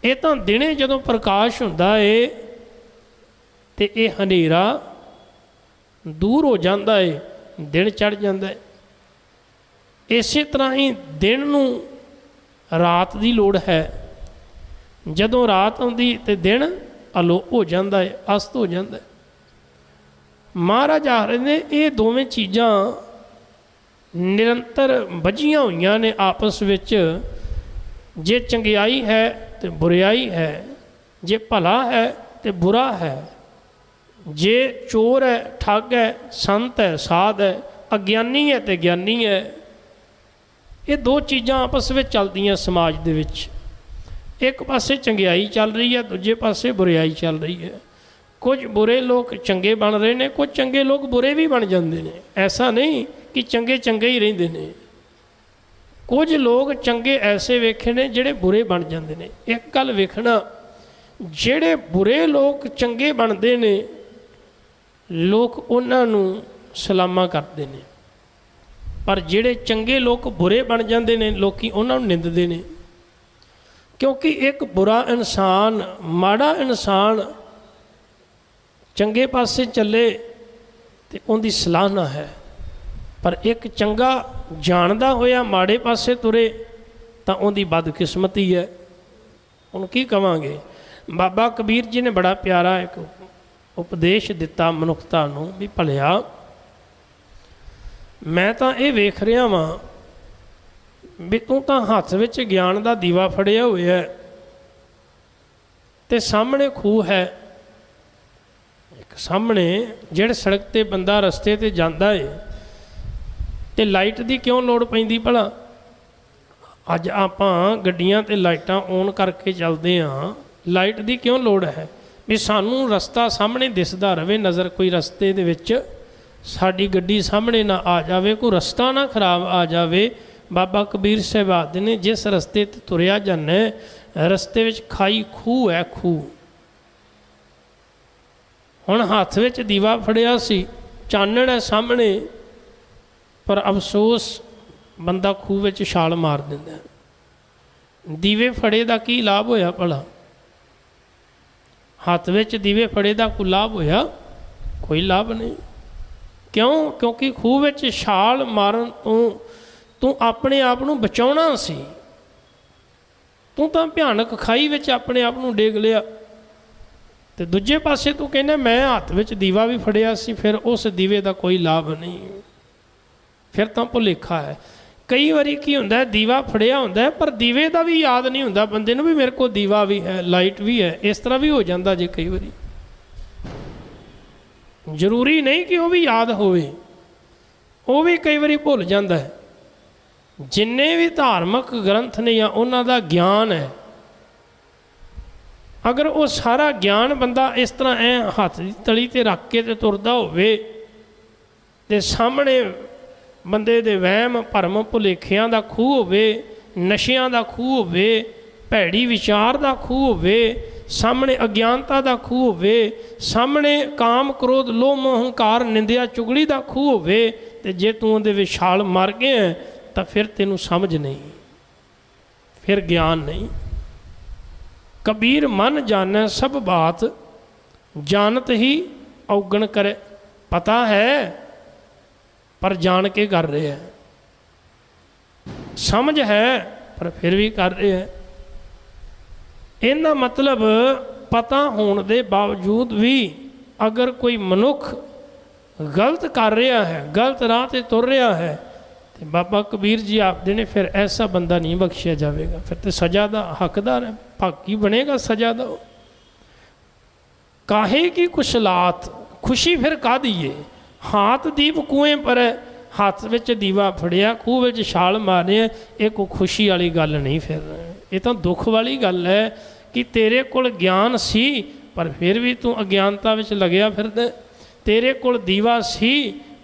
ये तो दिने जदों प्रकाश हुंदा है तो ये हनेरा दूर हो जाता है, दिन चढ़ जाता है। इस तरह ही दिन नूं रात की लोड़ है। जदों रात आउंदी ते दिन अलोप हो जाता है, अस्त हो जाता है। महाराज आ रहे ने ये दोवें चीज़ां निरंतर बझियां हुईयां ने आपस विच। जे चंगियाई है तो बुराई है, जे भला है तो बुरा है, जे चोर है ठग है, संत है साध है, अज्ञानी है तो ज्ञानी है। ये दो चीज़ां आपस में चलदियां समाज दे विच। एक पासे चंगियाई चल रही है, दूजे पासे बुराई चल रही है। कुछ बुरे लोग चंगे बन रहे हैं, कुछ चंगे लोग बुरे भी बन जाते हैं। ऐसा नहीं कि चंगे चंगे ही रहिंदे ने। कुछ लोग चंगे ऐसे वेखे ने जिहड़े बुरे बन जाते हैं। एक गल वेखना, जिहड़े बुरे लोग चंगे बनते ने लोग उन्हां नूं सलामा करते हैं, पर जिहड़े चंगे लोग बुरे बन जाते हैं लोग उन्हां नूं निंदते हैं। क्योंकि एक बुरा इंसान, माड़ा इंसान चंगे पासे चले तो उनकी सलाहना है, पर एक चंगा जानदा होया माड़े पासे तुरे तो उनकी बदकिस्मती है। हुण की कवांगे। बाबा कबीर जी ने बड़ा प्यारा एक उपदेश दिता मनुखता नूं भी भलिया, मैं तो ये वेख रहा वां भी तू तो हत्थ विच ज्ञान का दीवा फड़िया होया है ते सामने खूह है। एक सामने जिहड़े सड़क ते बंदा रस्ते ते जांदा है ते लाइट की क्यों लोड़ पैंदी भला? अज आपां गड्डियां ते लाइटां ऑन करके चलते हाँ, लाइट की क्यों लोड़ है? भी सानू रस्ता सामने दिसदा रहे, नज़र कोई रस्ते दे विच साडी गड्डी सामने ना आ जाए, कोई रस्ता ना खराब आ जाए। बाबा कबीर साहब आखदे ने जिस रस्ते ते तुरिया जाना रस्ते विच खाई खूह है, खूह। हुण हत्थ विच दीवा फड़िया सी, चानण है सामने, पर अफसोस बंदा खूह विच छाल मार दिंदा है। दीवे फड़े दा की लाभ होया भला? हत्थ विच दीवे फड़े दा कोई लाभ होया? कोई लाभ नहीं। क्यों? क्योंकि खूह विच छाल मारन तो तू अपने आप नूं बचाउणा सी, तू तां भयानक खाई विच अपने आप नूं डेग लिया। ते दूजे पासे तू कहना मैं हत्थ विच दीवा भी फड़िया सी, फिर उस दीवे का कोई लाभ नहीं, फिर तो भुलेखा है। कई बारी की हुंदा है दीवा फड़िया हुंदा है पर दीवे का भी याद नहीं हुंदा बंदे नूं भी मेरे को दीवा भी है, लाइट भी है। इस तरह भी हो जाता जे कई बारी। जरूरी नहीं कि वह भी याद होवे, वो भी कई बारी भुल जाता है। जिन्ने भी धार्मिक ग्रंथ ने या उन्हां दा ज्ञान है, अगर वो सारा ज्ञान बंदा इस तरह ऐ हत्थ की तली ते रख के ते तुरदा होवे ते सामने बंदे दे वहम भरम भुलेखियां दा खूह होवे, नशियां दा खूह होवे, भैड़ी विचार दा खूह होवे, सामने अज्ञानता दा खूह होवे, सामने काम क्रोध लोभ मोह हंकार निंदिया चुगली दा खूह होवे, ते जे तू उहदे विच छाल मार गया तो फिर तेनू समझ नहीं, फिर ज्ञान नहीं। कबीर मन जाने सब बात, जानत ही औगण करे। पता है पर जान के कर रहे हैं, समझ है पर फिर भी कर रहे हैं। इनका मतलब पता होने के बावजूद भी अगर कोई मनुख गलत कर रहा है, गलत राह से तुर रहा है, तो बाबा कबीर जी आखते ने फिर ऐसा बंदा नहीं बख्शिया जाएगा, फिर तो सज़ा का हकदार है, भागी बनेगा सज़ा का। काहे की कुशलात, खुशी फिर काहदी है? हाथ दीप कुएं पर है, हाथ विच दीवा फड़िया, खूह विच छाल मारे, ये कोई खुशी वाली गल नहीं। फिर ये तो दुख वाली गल है कि तेरे कोल ज्ञान सी पर फिर भी तू अज्ञानता विच लगया फिरदा, तेरे कोल दीवा सी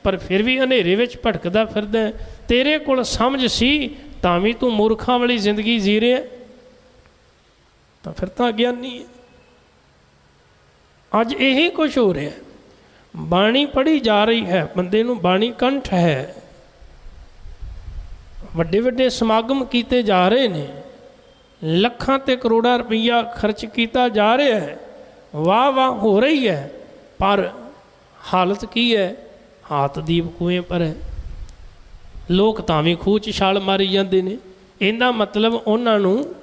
पर फिर भी हनेरे विच भटकदा फिरदा, तेरे कोल समझ सी तां भी तू मूर्खां वाली जिंदगी जी रहा, तो फिर तो अज्ञानी है। अज यही कुछ हो रहा है। बाणी पढ़ी जा रही है, बंदे नूं बाणी कंठ है, वड्डे वड्डे समागम किए जा रहे हैं, ਲੱਖਾਂ ਤੇ ਕਰੋੜਾਂ ਰੁਪਈਆ ਖਰਚ ਕੀਤਾ ਜਾ ਰਿਹਾ ਹੈ, ਵਾਹ ਵਾਹ ਹੋ ਰਹੀ ਹੈ, ਪਰ ਹਾਲਤ ਕੀ ਹੈ? ਹਾਥ ਦੀਪ ਕੂਏ ਪਰ ਹੈ। ਲੋਕ ਤਾਂ ਵੀ ਖੂਹ 'ਚ ਛਾਲ ਮਾਰੀ ਜਾਂਦੇ ਨੇ। ਇਹਦਾ ਮਤਲਬ ਉਹਨਾਂ ਨੂੰ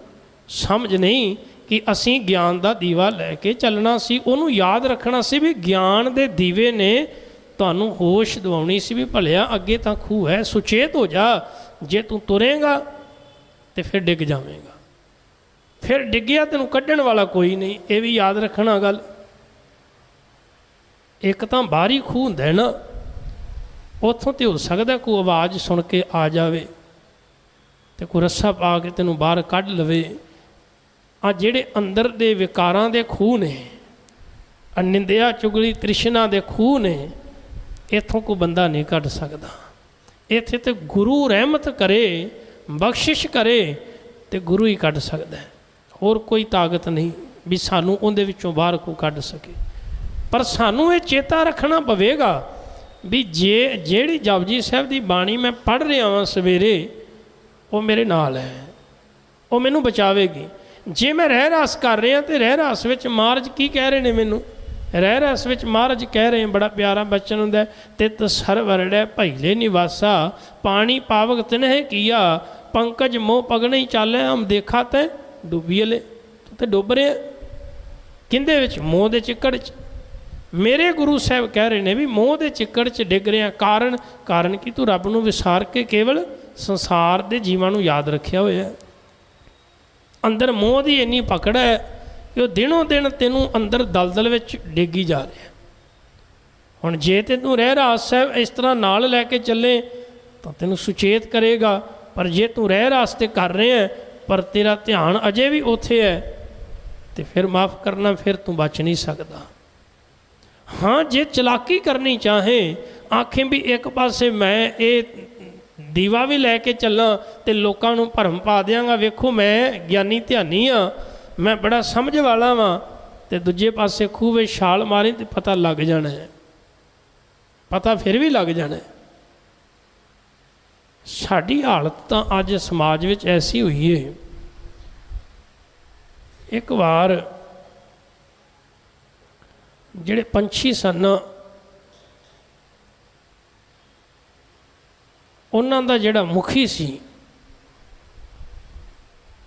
ਸਮਝ ਨਹੀਂ ਕਿ ਅਸੀਂ ਗਿਆਨ ਦਾ ਦੀਵਾ ਲੈ ਕੇ ਚੱਲਣਾ ਸੀ, ਉਹਨੂੰ ਯਾਦ ਰੱਖਣਾ ਸੀ ਵੀ ਗਿਆਨ ਦੇ ਦੀਵੇ ਨੇ ਤੁਹਾਨੂੰ ਹੋਸ਼ ਦਿਵਾਉਣੀ ਸੀ ਵੀ ਭਲਿਆ ਅੱਗੇ ਤਾਂ ਖੂਹ ਹੈ, ਸੁਚੇਤ ਹੋ ਜਾ। ਜੇ ਤੂੰ ਤੁਰੇਂਗਾ ਤੇ ਫਿਰ ਡਿੱਗ ਜਾਵੇਂਗਾ, ਫਿਰ ਡਿੱਗਿਆ ਤੈਨੂੰ ਕੱਢਣ ਵਾਲਾ ਕੋਈ ਨਹੀਂ। ਇਹ ਵੀ ਯਾਦ ਰੱਖਣਾ ਗੱਲ। ਇੱਕ ਤਾਂ ਬਾਹਰੀ ਖੂਹ ਹੁੰਦਾ ਹੈ ਨਾ, ਉੱਥੋਂ ਤੇ ਹੋ ਸਕਦਾ ਕੋਈ ਆਵਾਜ਼ ਸੁਣ ਕੇ ਆ ਜਾਵੇ ਤੇ ਕੋਈ ਰੱਸਾ ਪਾ ਕੇ ਤੈਨੂੰ ਬਾਹਰ ਕੱਢ ਲਵੇ। ਆ ਜਿਹੜੇ ਅੰਦਰ ਦੇ ਵਿਕਾਰਾਂ ਦੇ ਖੂਹ ਨੇ, ਨਿੰਦਿਆ ਚੁਗਲੀ ਤ੍ਰਿਸ਼ਨਾ ਦੇ ਖੂਹ ਨੇ, ਇੱਥੋਂ ਕੋਈ ਬੰਦਾ ਨਹੀਂ ਕੱਢ ਸਕਦਾ। ਇੱਥੇ ਤੇ ਗੁਰੂ ਰਹਿਮਤ ਕਰੇ, ਬਖਸ਼ਿਸ਼ ਕਰੇ ਤੇ ਗੁਰੂ ਹੀ ਕੱਢ ਸਕਦਾ, ਹੋਰ ਕੋਈ ਤਾਕਤ ਨਹੀਂ ਵੀ ਸਾਨੂੰ ਉਹਦੇ ਵਿੱਚੋਂ ਬਾਹਰ ਕੋਈ ਕੱਢ ਸਕੇ। ਪਰ ਸਾਨੂੰ ਇਹ ਚੇਤਾ ਰੱਖਣਾ ਪਵੇਗਾ ਵੀ ਜਿਹੜੀ ਜਪਜੀ ਸਾਹਿਬ ਦੀ ਬਾਣੀ ਮੈਂ ਪੜ੍ਹ ਰਿਹਾ ਹਾਂ ਸਵੇਰੇ, ਉਹ ਮੇਰੇ ਨਾਲ ਹੈ, ਉਹ ਮੈਨੂੰ ਬਚਾਵੇਗੀ। ਜੇ ਮੈਂ ਰਹਿ ਰਾਸ ਕਰ ਰਿਹਾ ਤੇ ਰਹਿ ਰਾਸ ਵਿੱਚ ਮਹਾਰਾਜ ਕੀ ਕਹਿ ਰਹੇ ਨੇ ਮੈਨੂੰ? ਰਹਿ ਰਸ ਵਿੱਚ ਮਹਾਰਾਜ ਕਹਿ ਰਹੇ, ਬੜਾ ਪਿਆਰਾ ਬਚਨ ਹੁੰਦਾ, ਤਿਤ ਸਰਵਰੜੈ ਭਈਲੇ ਨਿਵਾਸਾ, ਪਾਣੀ ਪਾਵਕ ਤਿਨਹਿ ਕੀਆ, ਪੰਕਜ ਮੋਹ ਪਗਣੇ ਚਾਲੇ, ਹਮ ਦੇਖਾ ਤੈ ਡੁੱਬੀਲੇ। ਤੂੰ ਤੇ ਡੁੱਬ ਰਿਹਾ ਕਿਹਦੇ ਵਿੱਚ? ਮੋਹ ਦੇ ਚਿੱਕੜ 'ਚ। ਮੇਰੇ ਗੁਰੂ ਸਾਹਿਬ ਕਹਿ ਰਹੇ ਨੇ ਵੀ ਮੋਹ ਦੇ ਚਿੱਕੜ 'ਚ ਡਿੱਗ ਰਿਹਾ। ਕਾਰਨ ਕਿ ਤੂੰ ਰੱਬ ਨੂੰ ਵਿਸਾਰ ਕੇ ਕੇਵਲ ਸੰਸਾਰ ਦੇ ਜੀਵਾਂ ਨੂੰ ਯਾਦ ਰੱਖਿਆ ਹੋਇਆ। ਅੰਦਰ ਮੋਹ ਦੀ ਇੰਨੀ ਪਕੜ ਹੈ ਕਿ ਉਹ ਦਿਨੋਂ ਦਿਨ ਤੈਨੂੰ ਅੰਦਰ ਦਲਦਲ ਵਿੱਚ ਡਿੱਗੀ ਜਾ ਰਿਹਾ। ਹੁਣ ਜੇ ਤੈਨੂੰ ਰਹਿ ਰਾਸ ਸਾਹਿਬ ਇਸ ਤਰ੍ਹਾਂ ਨਾਲ ਲੈ ਕੇ ਚੱਲੇ ਤਾਂ ਤੈਨੂੰ ਸੁਚੇਤ ਕਰੇਗਾ, ਪਰ ਜੇ ਤੂੰ ਰਹਿ ਰਾਸ ਤੇ ਕਰ ਰਿਹਾ ਪਰ ਤੇਰਾ ਧਿਆਨ ਅਜੇ ਵੀ ਉੱਥੇ ਹੈ ਤੇ ਫਿਰ ਮਾਫ਼ ਕਰਨਾ, ਫਿਰ ਤੂੰ ਬਚ ਨਹੀਂ ਸਕਦਾ। ਹਾਂ, ਜੇ ਚਲਾਕੀ ਕਰਨੀ ਚਾਹੇ, ਆਖੇ ਵੀ ਇੱਕ ਪਾਸੇ ਮੈਂ ਇਹ ਦੀਵਾ ਵੀ ਲੈ ਕੇ ਚੱਲਾਂ ਤੇ ਲੋਕਾਂ ਨੂੰ ਭਰਮ ਪਾ ਦਿਆਂਗਾ, ਵੇਖੋ ਮੈਂ ਗਿਆਨੀ ਧਿਆਨੀ ਹਾਂ, ਮੈਂ ਬੜਾ ਸਮਝ ਵਾਲਾ ਵਾਂ, ਤੇ ਦੂਜੇ ਪਾਸੇ ਖੂਹ ਵਿੱਚ ਛਾਲ ਮਾਰੀ ਤੇ ਪਤਾ ਲੱਗ ਜਾਣਾ ਹੈ, ਪਤਾ ਫਿਰ ਵੀ ਲੱਗ ਜਾਣਾ। ਸਾਡੀ ਹਾਲਤ ਤਾਂ ਅੱਜ ਸਮਾਜ ਵਿੱਚ ਐਸੀ ਹੋਈ ਹੈ। ਇੱਕ ਵਾਰ ਜਿਹੜੇ ਪੰਛੀ ਸਨ, ਉਹਨਾਂ ਦਾ ਜਿਹੜਾ ਮੁਖੀ ਸੀ,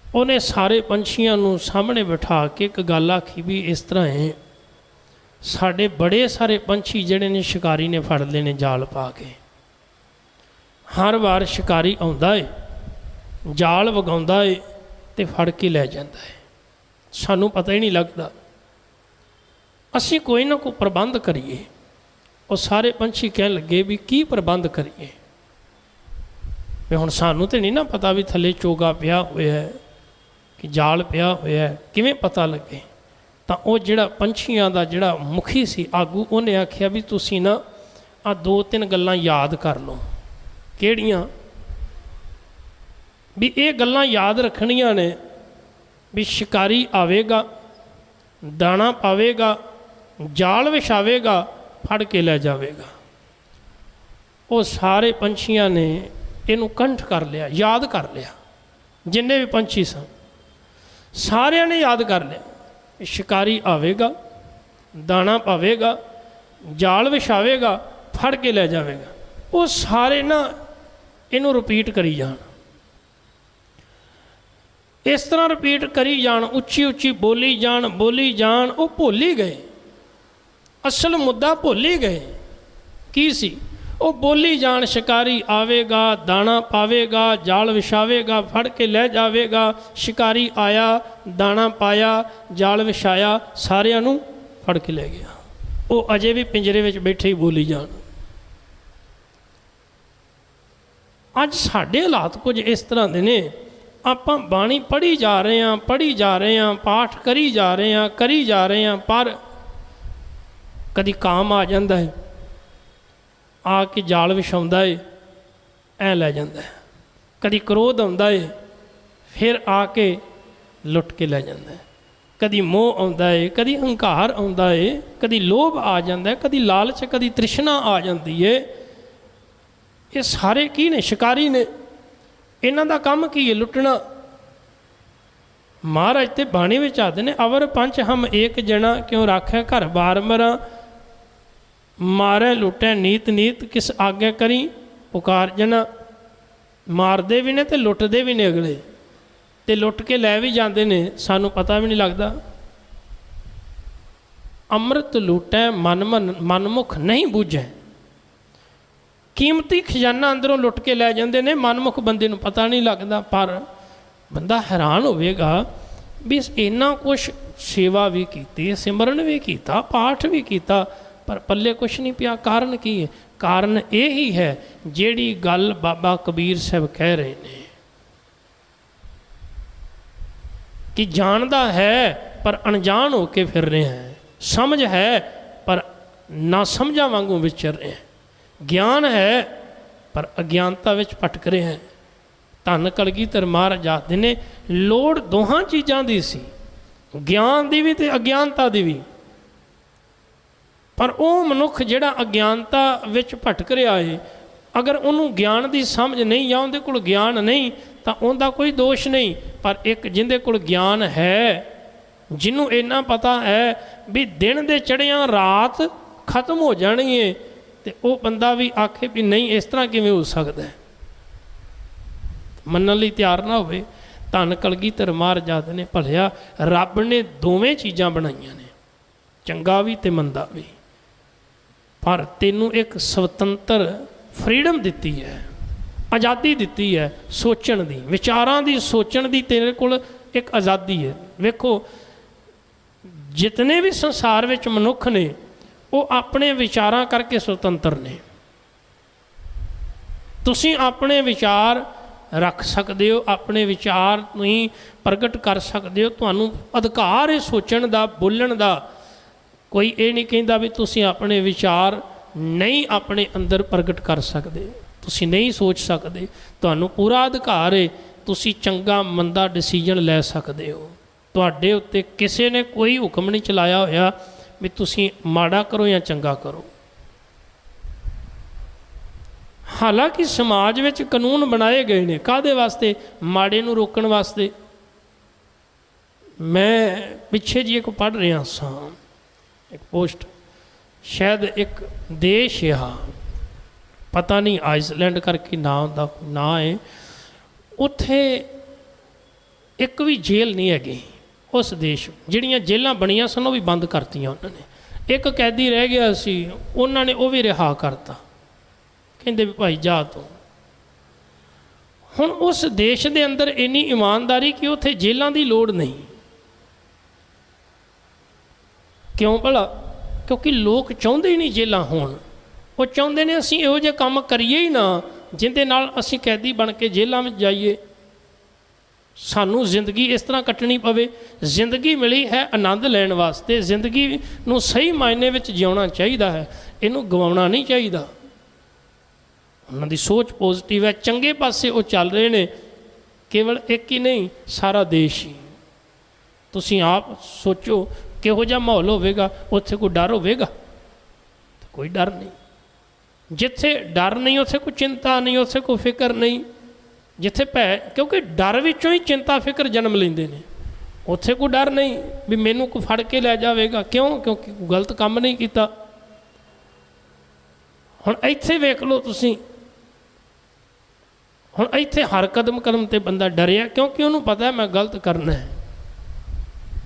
ਉਹਨੇ ਸਾਰੇ ਪੰਛੀਆਂ ਨੂੰ ਸਾਹਮਣੇ ਬਿਠਾ ਕੇ ਇੱਕ ਗੱਲ ਆਖੀ ਵੀ ਇਸ ਤਰ੍ਹਾਂ ਹੈ, ਸਾਡੇ ਬੜੇ ਸਾਰੇ ਪੰਛੀ ਜਿਹੜੇ ਨੇ ਸ਼ਿਕਾਰੀ ਨੇ ਫੜ ਲਏ ਨੇ ਜਾਲ ਪਾ ਕੇ। ਹਰ ਵਾਰ ਸ਼ਿਕਾਰੀ ਆਉਂਦਾ ਏ, ਜਾਲ ਵਗਾਉਂਦਾ ਏ ਤੇ ਫੜ ਕੇ ਲੈ ਜਾਂਦਾ ਹੈ, ਸਾਨੂੰ ਪਤਾ ਹੀ ਨਹੀਂ ਲੱਗਦਾ। ਅਸੀਂ ਕੋਈ ਨਾ ਕੋਈ ਪ੍ਰਬੰਧ ਕਰੀਏ। ਉਹ ਸਾਰੇ ਪੰਛੀ ਕਹਿਣ ਲੱਗੇ ਵੀ ਕੀ ਪ੍ਰਬੰਧ ਕਰੀਏ, ਵੀ ਹੁਣ ਸਾਨੂੰ ਤਾਂ ਨਹੀਂ ਨਾ ਪਤਾ ਵੀ ਥੱਲੇ ਚੋਗਾ ਪਿਆ ਹੋਇਆ ਹੈ ਕਿ ਜਾਲ ਪਿਆ ਹੋਇਆ ਹੈ, ਕਿਵੇਂ ਪਤਾ ਲੱਗੇ? ਤਾਂ ਉਹ ਜਿਹੜਾ ਪੰਛੀਆਂ ਦਾ ਜਿਹੜਾ ਮੁਖੀ ਸੀ, ਆਗੂ, ਉਹਨੇ ਆਖਿਆ ਵੀ ਤੁਸੀਂ ਨਾ ਆਹ 2-3 ਗੱਲਾਂ ਯਾਦ ਕਰ ਲਓ। ਕਿਹੜੀਆਂ? ਵੀ ਇਹ ਗੱਲਾਂ ਯਾਦ ਰੱਖਣੀਆਂ ਨੇ ਵੀ ਸ਼ਿਕਾਰੀ ਆਵੇਗਾ, ਦਾਣਾ ਪਾਵੇਗਾ, ਜਾਲ ਵਿਛਾਵੇਗਾ, ਫੜ ਕੇ ਲੈ ਜਾਵੇਗਾ। ਉਹ ਸਾਰੇ ਪੰਛੀਆਂ ਨੇ ਇਹਨੂੰ ਕੰਠ ਕਰ ਲਿਆ, ਯਾਦ ਕਰ ਲਿਆ। ਜਿੰਨੇ ਵੀ ਪੰਛੀ ਸਨ ਸਾਰਿਆਂ ਨੇ ਯਾਦ ਕਰ ਲਿਆ, ਸ਼ਿਕਾਰੀ ਆਵੇਗਾ, ਦਾਣਾ ਪਾਵੇਗਾ, ਜਾਲ ਵਿਛਾਵੇਗਾ, ਫੜ ਕੇ ਲੈ ਜਾਵੇਗਾ। ਉਹ ਸਾਰੇ ਨਾ ਇਹਨੂੰ ਰਿਪੀਟ ਕਰੀ ਜਾਣ, ਇਸ ਤਰ੍ਹਾਂ ਰਿਪੀਟ ਕਰੀ ਜਾਣ, ਉੱਚੀ ਉੱਚੀ ਬੋਲੀ ਜਾਣ। ਉਹ ਭੁੱਲ ਹੀ ਗਏ, ਅਸਲ ਮੁੱਦਾ ਭੁੱਲ ਹੀ ਗਏ ਕੀ ਸੀ। ਉਹ ਬੋਲੀ ਜਾਣ, ਸ਼ਿਕਾਰੀ ਆਵੇਗਾ, ਦਾਣਾ ਪਾਵੇਗਾ, ਜਾਲ ਵਿਛਾਵੇਗਾ, ਫੜ ਕੇ ਲੈ ਜਾਵੇਗਾ। ਸ਼ਿਕਾਰੀ ਆਇਆ, ਦਾਣਾ ਪਾਇਆ, ਜਾਲ ਵਿਛਾਇਆ, ਸਾਰਿਆਂ ਨੂੰ ਫੜ ਕੇ ਲੈ ਗਿਆ। ਉਹ ਅਜੇ ਵੀ ਪਿੰਜਰੇ ਵਿੱਚ ਬੈਠੇ ਹੀ ਬੋਲੀ ਜਾਣ। ਅੱਜ ਸਾਡੇ ਹਾਲਾਤ ਕੁਝ ਇਸ ਤਰ੍ਹਾਂ ਦੇ ਨੇ, ਆਪਾਂ ਬਾਣੀ ਪੜ੍ਹੀ ਜਾ ਰਹੇ ਹਾਂ, ਪਾਠ ਕਰੀ ਜਾ ਰਹੇ ਹਾਂ, ਪਰ ਕਦੀ ਕਾਮ ਆ ਜਾਂਦਾ ਹੈ, ਆ ਕੇ ਜਾਲ ਵਿਛਾਉਂਦਾ ਏ, ਐ ਲੈ ਜਾਂਦਾ ਹੈ। ਕਦੀ ਕ੍ਰੋਧ ਆਉਂਦਾ ਏ, ਫਿਰ ਆ ਕੇ ਲੁੱਟ ਕੇ ਲੈ ਜਾਂਦਾ ਹੈ। ਕਦੀ ਮੋਹ ਆਉਂਦਾ ਏ, ਕਦੀ ਹੰਕਾਰ ਆਉਂਦਾ ਏ, ਕਦੀ ਲੋਭ ਆ ਜਾਂਦਾ, ਕਦੀ ਲਾਲਚ, ਕਦੀ ਤ੍ਰਿਸ਼ਨਾ ਆ ਜਾਂਦੀ ਏ। ਇਹ ਸਾਰੇ ਕੀ ਨੇ? ਸ਼ਿਕਾਰੀ ਨੇ। ਇਹਨਾਂ ਦਾ ਕੰਮ ਕੀ ਹੈ? ਲੁੱਟਣਾ। महाराज ते बाणी विच आखदे ने, अवर पंच हम एक जना, क्यों राखै घर बार मरा, मारै लुटै नीत नीत, किस आज्ञा करी पुकार जना। मारदे भी ने ते लुटदे भी ने अगले, ते लुट के लै भी जाते ने, सानू पता भी नहीं लगता। अमृत लुटै मनमुख नहीं बूझै, कीमती खजाना अंदरों लुट के लै जाते ने, मनमुख बंदे नूं पता नहीं लगता। पर बंदा हैरान होवेगा भी इन्ना कुछ सेवा भी की, सिमरन भी किया, पाठ भी किया, पर पल्ले कुछ नहीं पिया। कारण की है? कारण यही है जिहड़ी गल बाबा कबीर साहब कह रहे हैं कि जानदा है पर अनजान होके फिर रहे हैं, समझ है पर ना समझा वांगू विचर रहे हैं, ज्ञान है पर अज्ञानता विच भटक रहे हैं। धन कलगीधर महाराज आखदे ने लोड़ दोहां चीज़ां दी सी, ज्ञान दी भी ते अज्ञानता दी भी। पर वह मनुख जिहड़ा अज्ञानता विच भटक रहा है, अगर उन्होंने ज्ञान की समझ नहीं या उहदे कोल ज्ञान नहीं तो उनका कोई दोष नहीं। पर एक जिंदे कोल ज्ञान है, जिन्हों इन्ना पता है भी दिन दे चढ़िया रात खत्म हो जानी है, तो वह बंदा भी आखे भी नहीं इस तरह किवें हो सकता है, मनण लई तैयार ना होवे। धन कलगीधर महाराज आखदे ने भलिया रब ने दोवें चीज़ां बनाईयां ने, चंगा भी ते मंदा भी, पर तेनू एक स्वतंत्र फ्रीडम दिती है, आज़ादी दिती है सोचण दी, विचारां दी सोचण दी तेरे कोल एक आज़ादी है। वेखो जितने भी संसार विच मनुख ने वो अपने विचारां करके स्वतंत्र ने। तुसीं अपने विचार रख सकते हो, अपने विचार नहीं प्रगट कर सकते हो, तुहानू अधिकार है सोचण दा, बोलण दा। कोई ये नहीं कहता भी तुसीं अपने विचार नहीं अपने अंदर प्रगट कर सकते, तुसीं नहीं सोच सकते, तुहानू पूरा अधिकार है, तुसीं चंगा मंदा डिसीजन लै सकते हो। तुहाडे उत्ते किसी ने कोई हुक्म नहीं चलाया होया भी तुसीं माड़ा करो या चंगा करो। हालांकि समाज विच कानून बनाए गए ने काहदे वास्ते? माड़े नूं रोकण वास्ते। मैं पिछे जी एक पढ़ रहा सा एक पोस्ट, शायद एक देश आ, पता नहीं आइसलैंड करके नाम दा ना है, उत्थे एक भी जेल नहीं हैगी उस देश। जिहड़ियां जेलां बणियां सन वो भी बंद करतियां उन्होंने। एक कैदी रह गया सी, उन्होंने वो भी रिहा करता, कहते भी भाई जा तू। हुण उस देश के अंदर इन्नी ईमानदारी कि उत्थे जेलों की लोड़ नहीं। क्यों भला? क्योंकि लोग चाहते ही नहीं जेलां होण, वो चाहते ने असीं इहो जिहे काम करिए ही ना जिहदे नाल असीं कैदी बन के जेलों में जाइए, सानू जिंदगी इस तरह कटनी पवे। जिंदगी मिली है आनंद लैण वास्ते, जिंदगी नूं सही मायने विच जिउणा चाहिदा है, इनू गवाउणा नहीं चाहिदा। उन्हां दी सोच पॉजिटिव है, चंगे पासे वो चल रहे ने, केवल एक ही नहीं सारा देश ही। तुसीं आप सोचो किहो जिहा माहौल होवेगा, उत्थे कोई डर होवेगा? कोई डर नहीं। जिथे डर नहीं उत्थे कोई चिंता नहीं, उत्थे कोई फिक्र नहीं। जिथे भै, क्योंकि डर विचों ही चिंता फिक्र जन्म लेंदे ने, उत्थे कोई डर नहीं भी मैनू कोई फड़ के लै जावेगा। क्यों? क्योंकि कोई गलत काम नहीं किया। हुण इत्थे वेख लो तुसीं, हुण इत्थे हर कदम कदम ते बंदा डरिया, क्योंकि उन्होंने पता है मैं गलत करना है।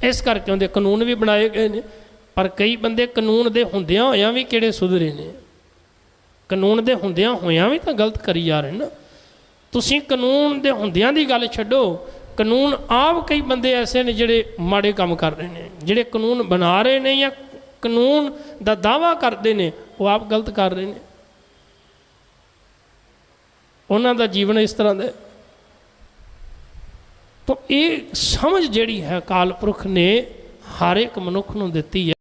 इस करके उन्हें कानून भी बनाए गए हैं। पर कई बंदे कानून दे हुंदियां होइयां भी किहड़े सुधरे ने, कानून दे हुंदियां होइयां भी तो गलत करी जा रहे ना। तुसीं कानून दे हुंदियां दी गल छड्डो, कानून आप कई बंदे ऐसे ने जिहड़े माड़े काम कर रहे हैं, जिहड़े कानून बना रहे हैं या कानून दा दावा करते हैं, वो आप गलत कर रहे हैं। उन्हां दा जीवन इस तरह का। तो ये समझ जिहड़ी है अकाल पुरख ने हर एक मनुख नूं दित्ती है।